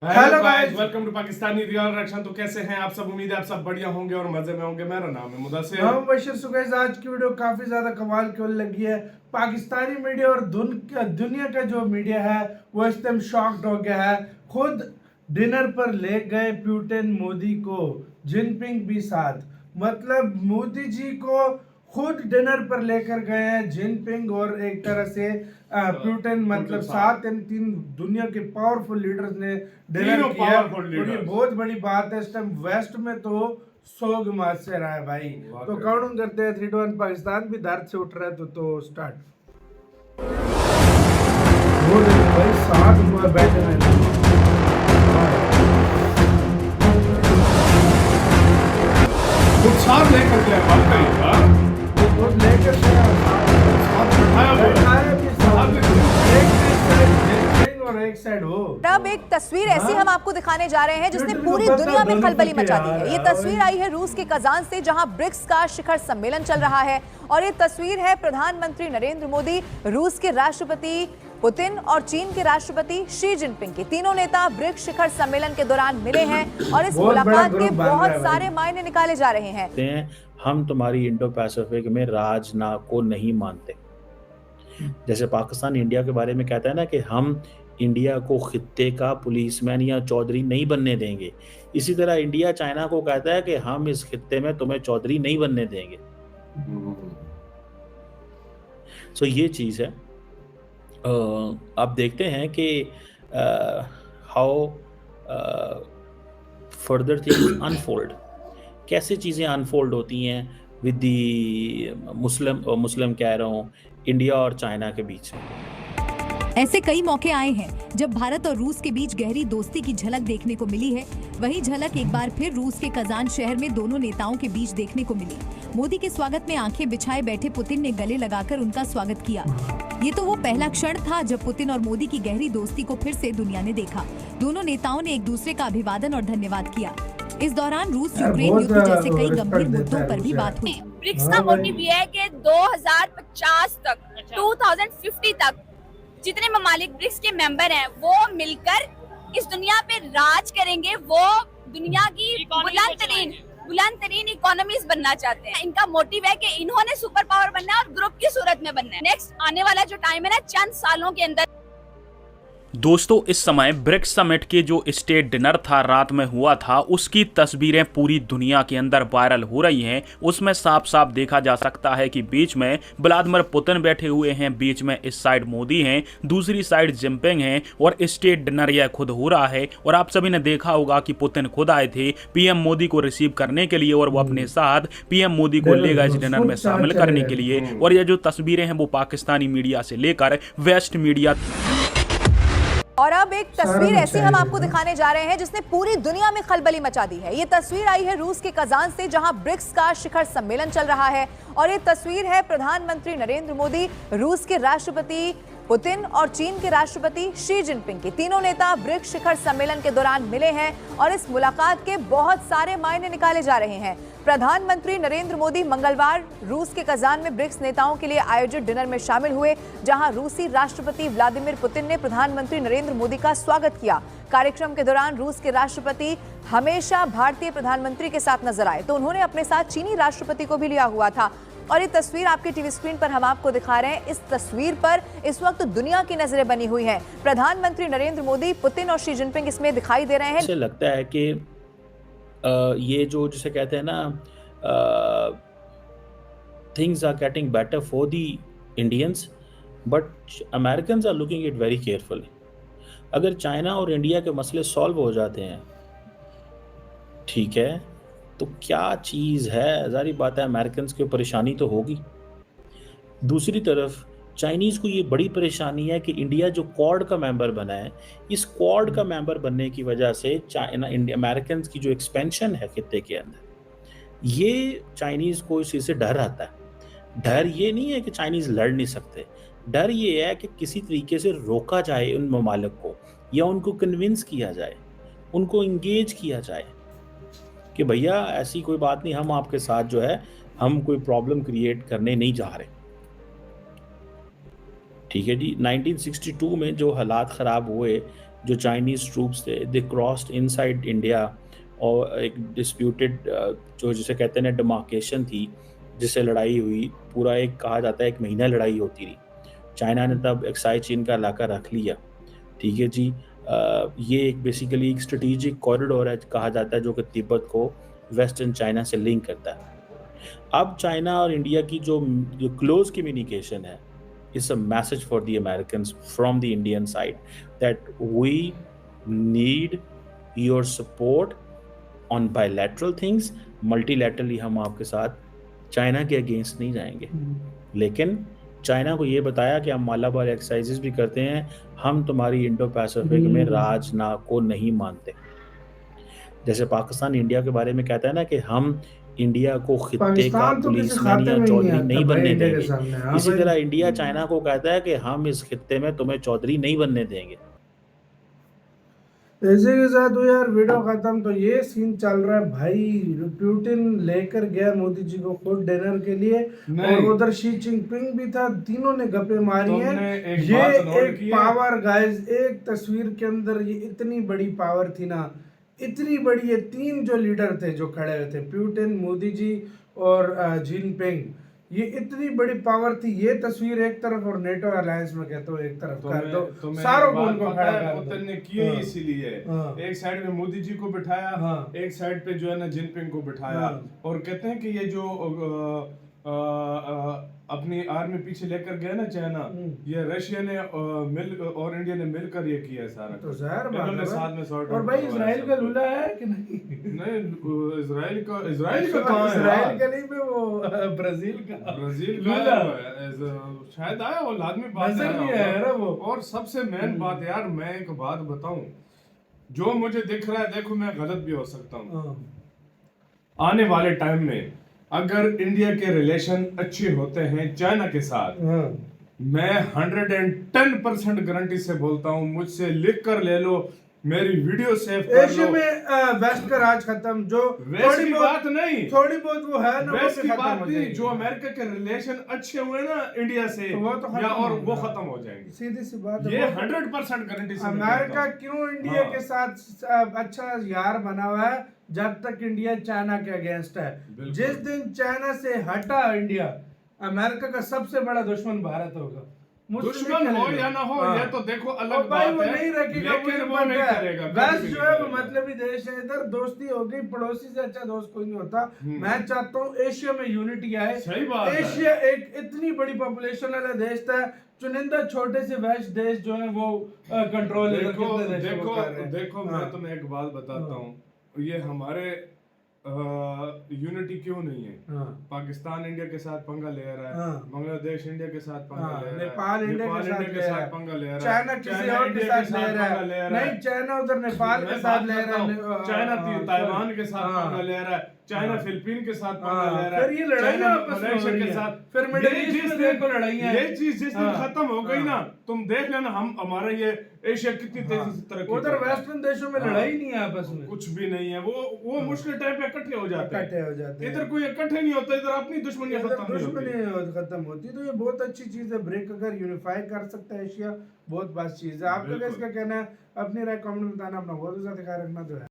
Hello guys, welcome to Pakistani real reaction. तो कैसे हैं आप सब? उम्मीद है आप सब बढ़िया होंगे और मजे में होंगे। मेरा नाम है मुदस्सिर। हम बशीर। सुगैस, आज की वीडियो काफी ज्यादा कमाल की लगी है। पाकिस्तानी मीडिया और दुनिया का जो मीडिया है वो इस टाइम शॉक्ड हो गया है। खुद डिनर पर ले गए पुतिन मोदी को, जिनपिंग भी साथ। मतलब मोदी जी को खुद डिनर पर लेकर गए हैं जिनपिंग और एक तरह से पुतिन, मतलब साथ इन तीन दुनिया के पावरफुल लीडर्स ने डिनर किया। और ये बहुत बड़ी बात है। इस टाइम वेस्ट में तो सोग मास से रहा है भाई। तो काउंट करते हैं 3 2 1। पाकिस्तान भी दर्द से उठ रहा है तो स्टार्ट। वो देखो भाई, साथ हुआ बैठे हैं। कुछ साथ लेकर के वाकई वो लेकर गया साथ बैठाया भी साथ। एक साइड हो। अब एक तस्वीर ऐसी हम आपको दिखाने जा रहे हैं जिसने पूरी दुनिया में खलबली मचा दी है। ये तस्वीर आई है रूस के कजान से, जहां ब्रिक्स का शिखर सम्मेलन चल रहा है। और ये तस्वीर है प्रधानमंत्री नरेंद्र मोदी, रूस के राष्ट्रपति पुतिन और चीन के राष्ट्रपति शी जिनपिंग के तीनों नेता ब्रिक्स शिखर सम्मेलन के दौरान मिले हैं और इस मुलाकात के बहुत सारे मायने निकाले जा रहे हैं। हम तुम्हारी इंडो पैसिफिक में राज ना को नहीं मानते। जैसे पाकिस्तान इंडिया के बारे में कहता है ना कि हम इंडिया को खित्ते का पुलिसमैन या चौधरी नहीं बनने देंगे, इसी तरह इंडिया चाइना को कहता है कि हम इस खित्ते में तुम्हें चौधरी नहीं बनने देंगे। सो ये चीज़ है। अब देखते हैं कि हाउ फर्दर थिंग्स अनफोल्ड, कैसे चीज़ें अनफोल्ड होती हैं विद दी मुस्लिम कह रहा हूँ, इंडिया और चाइना के बीच में। ऐसे कई मौके आए हैं जब भारत और रूस के बीच गहरी दोस्ती की झलक देखने को मिली है। वही झलक एक बार फिर रूस के कजान शहर में दोनों नेताओं के बीच देखने को मिली। मोदी के स्वागत में आंखें बिछाए बैठे पुतिन ने गले लगाकर उनका स्वागत किया। ये तो वो पहला क्षण था जब पुतिन और मोदी की गहरी दोस्ती को फिर से दुनिया ने देखा। दोनों नेताओं ने एक दूसरे का अभिवादन और धन्यवाद किया। इस दौरान रूस यूक्रेन युद्ध जैसे कई गंभीर मुद्दों पर भी बात हुई। ब्रिक्स का मोटिव ये है कि 2050 तक 2050 तक जितने ममालिक ब्रिक्स के मेंबर हैं वो मिलकर इस दुनिया पे राज करेंगे। वो दुनिया की बुलंद-तरीन इकोनॉमीज बनना चाहते हैं। इनका मोटिव है कि इन्होंने सुपर पावर बनना है और ग्रुप की सूरत में बनना है। नेक्स्ट आने वाला जो टाइम है ना, चंद सालों के अंदर। दोस्तों, इस समय ब्रिक्स समिट के जो स्टेट डिनर था रात में हुआ था, उसकी तस्वीरें पूरी दुनिया के अंदर वायरल हो रही हैं। उसमें साफ साफ देखा जा सकता है कि बीच में व्लादिमीर पुतिन बैठे हुए हैं, बीच में इस साइड मोदी हैं, दूसरी साइड जिनपिंग हैं और स्टेट डिनर यह खुद हो रहा है। और आप सभी ने देखा होगा कि पुतिन खुद आए थे पीएम मोदी को रिसीव करने के लिए और वो अपने साथ पीएम मोदी को ले गए इस डिनर में शामिल करने के लिए। और ये जो तस्वीरें हैं वो पाकिस्तानी मीडिया से लेकर वेस्ट मीडिया। और अब एक तस्वीर ऐसी हम आपको दिखाने जा रहे हैं जिसने पूरी दुनिया में खलबली मचा दी है। ये तस्वीर आई है रूस के कजान से, जहां ब्रिक्स का शिखर सम्मेलन चल रहा है। और ये तस्वीर है प्रधानमंत्री नरेंद्र मोदी, रूस के राष्ट्रपति पुतिन और चीन के राष्ट्रपति शी जिनपिंग के तीनों नेता ब्रिक्स शिखर सम्मेलन के दौरान मिले हैं और इस मुलाकात के बहुत सारे मायने निकाले जा रहे हैं। प्रधानमंत्री नरेंद्र मोदी मंगलवार रूस के कजान में ब्रिक्स नेताओं के लिए आयोजित डिनर में शामिल हुए, जहां रूसी राष्ट्रपति व्लादिमीर पुतिन ने प्रधानमंत्री नरेंद्र मोदी का स्वागत किया। कार्यक्रम के दौरान रूस के राष्ट्रपति हमेशा भारतीय प्रधानमंत्री के साथ नजर आए, तो उन्होंने अपने साथ चीनी राष्ट्रपति को भी लिया हुआ था। और ये तस्वीर आपकी टीवी स्क्रीन पर हम आपको दिखा रहे हैं। इस तस्वीर पर इस वक्त दुनिया की नजरें बनी हुई हैं। प्रधानमंत्री नरेंद्र मोदी, पुतिन और शी जिनपिंग इसमें दिखाई दे रहे हैं। मुझे लगता है कि ये जो जिसे कहते हैं ना, things are getting better for the Indians, but Americans are looking it very carefully. अगर चाइना और इंडिया के मसले सॉल्व हो जाते हैं, ठीक है, तो क्या चीज़ है, ज़ाहिर बात है अमेरिकन्स की परेशानी तो होगी। दूसरी तरफ चाइनीज़ को ये बड़ी परेशानी है कि इंडिया जो क्वाड का मेंबर बना है, इस क्वाड का मेंबर बनने की वजह से चाइना अमेरिकन्स की जो एक्सपेंशन है खित्ते के अंदर, ये चाइनीज़ को इसी से डर आता है। डर ये नहीं है कि चाइनीज़ लड़ नहीं सकते, डर ये है कि किसी तरीके से रोका जाए उन ममालिक को, या उनको कन्विंस किया जाए, उनको इंगेज किया जाए कि भैया ऐसी कोई बात नहीं, हम आपके साथ जो है, हम कोई प्रॉब्लम क्रिएट करने नहीं जा रहे। ठीक है जी। 1962 में जो हालात ख़राब हुए जो चाइनीज़ ट्रूप्स थे दे क्रॉस्ड इनसाइड इंडिया, और एक डिस्प्यूटेड जो जिसे कहते हैं ना डिमार्केशन थी, जिससे लड़ाई हुई, पूरा एक कहा जाता है 1 महीना लड़ाई होती रही। चाइना ने तब एक्साई चीन का इलाका रख लिया, ठीक है जी। ये एक बेसिकली एक स्ट्रेटेजिक कॉरिडोर है कहा जाता है, जो कि तिब्बत को वेस्टर्न चाइना से लिंक करता है। अब चाइना और इंडिया की जो क्लोज कम्युनिकेशन है, it's a message for the Americans from the Indian side that we need your support on bilateral things. Multilaterally हम आपके साथ चाइना के अगेंस्ट नहीं जाएंगे, लेकिन चाइना को ये बताया कि हम मालाबार एक्सरसाइजेस भी करते हैं, हम तुम्हारी इंडो पैसिफिक में राज ना को नहीं मानते। जैसे पाकिस्तान इंडिया के बारे में कहता है ना कि हम इंडिया को खित्ते का पाकिस्तान तो किसी पुलिसमैन खाते या में चौधरी आता नहीं भाई बनने इंडिया के देंगे। सामने। हाँ इसी भाई। तरह इंडिया चाइना को कहता है कि हम इस खित्ते में तुम्हें चौधरी नहीं बनने देंगे। इसी के साथ वो यार वीडियो खत्म। तो ये सीन चल रहा है भाई, पुतिन लेकर गया मोदी जी को खुद डिनर के लिए, और उधर शी जिनपिंग भी था, तीनों ने गप्पे मारी हैं। ये एक पावर गाइस, एक तस्वीर के अंदर ये इतनी बड़ी पावर थी ना, इतनी बड़ी। ये 3 जो लीडर थे जो खड़े हुए थे, पुतिन, मोदी जी और जिनपिंग, ये इतनी बड़ी पावर थी। ये तस्वीर एक तरफ और नेटो अलायंस में कहते हो एक तरफ कर दो, सारों को उनको खड़ा कर दो। पुतिन ने किए इसीलिए एक साइड में मोदी जी को बिठाया, एक साइड पे जो है ना जिनपिंग को बिठाया, और कहते हैं कि ये जो अपनी आर्मी पीछे लेकर गया ना चाइना, ये रशिया ने और इंडिया ने मिलकर ये किया सारा। तो ज़ाहिर बात है साथ में सॉर्ट। और भाई इजराइल का लूला है कि नहीं? नहीं, इजराइल का कहाँ है? इजराइल का नहीं पे वो ब्राजील का लूला शायद आया वो लाजमी बात है वो। और सबसे मेन बात यार, मैं एक बात बताऊं, जो मुझे दिख रहा है, देखो मैं गलत भी हो सकता हूँ, आने वाले टाइम में अगर इंडिया के रिलेशन अच्छे होते हैं चाइना के साथ, मैं 110% गारंटी से बोलता हूँ, मुझसे लिख कर ले लो, मेरी वीडियो सेव कर लो। एशिया में वेस्ट का राज खत्म, जो वेस्ट की बात नहीं, थोड़ी बहुत वो है ना, वेस्ट की बात नहीं, जो अमेरिका के रिलेशन अच्छे हुए ना इंडिया से, तो वो तो या और वो खत्म हो जाएंगे। सीधी सी बात है, ये 100% गारंटी से। अमेरिका क्यों इंडिया के साथ अच्छा यार बना हुआ है? जब तक इंडिया चाइना के अगेंस्ट है। जिस दिन चाइना से हटा इंडिया, अमेरिका का सबसे बड़ा दुश्मन भारत होगा। दुश्मन हो या ना हो, ये तो देखो अलग भाई बात वो है, नहीं रखेगा, लेकिन वो नहीं करेगा। बस जो है वो मतलबी देश है, इधर दोस्ती हो गई, पड़ोसी से अच्छा दोस्त कोई नहीं होता। मैं चाहता हूँ एशिया में यूनिटी आए। सही बात है। एशिया एक इतनी बड़ी पॉपुलेशन वाला देश था, चुनिंदा छोटे से वेस्ट देश जो है वो कंट्रोल। देखो मैं तुम्हें एक बात बताता हूँ, ये हमारे यूनिटी क्यों नहीं है? पाकिस्तान इंडिया के साथ पंगा ले रहा है, बांग्लादेश इंडिया के साथ पंगा ले रहा है, नेपाल इंडिया के साथ पंगा ले रहा है, चाइना किसी और के साथ ले रहा है, नहीं चाइना उधर नेपाल के साथ ले रहा है, चाइना ताइवान के साथ पंगा ले रहा है, चाइना फिलीपीन के साथ पंगा ले रहा है, फिर ये लड़ाई मलेशिया के साथ, फिर मिडिल ईस्ट में को लड़ाई है। ये चीज जिस दिन खत्म हो गई ना, तुम देख लेना हमारा ये एशिया कितनी तेजी से तरक्की। उधर वेस्टर्न देशों में लड़ाई नहीं है आपस में, कुछ भी नहीं है, वो मुश्किल टाइम पे इकट्ठे हो जाते हैं। इधर कोई इकट्ठे नहीं होता, इधर अपनी दुश्मनी खत्म होती। तो ये बहुत अच्छी चीज है, ब्रेक अगर यूनिफाई कर सकता है एशिया, बहुत बस चीज है। आपका क्या इसका कहना है? अपनी राय कमेंट में बताना, अपना बहुत ज्यादा ख्याल रखना जो है।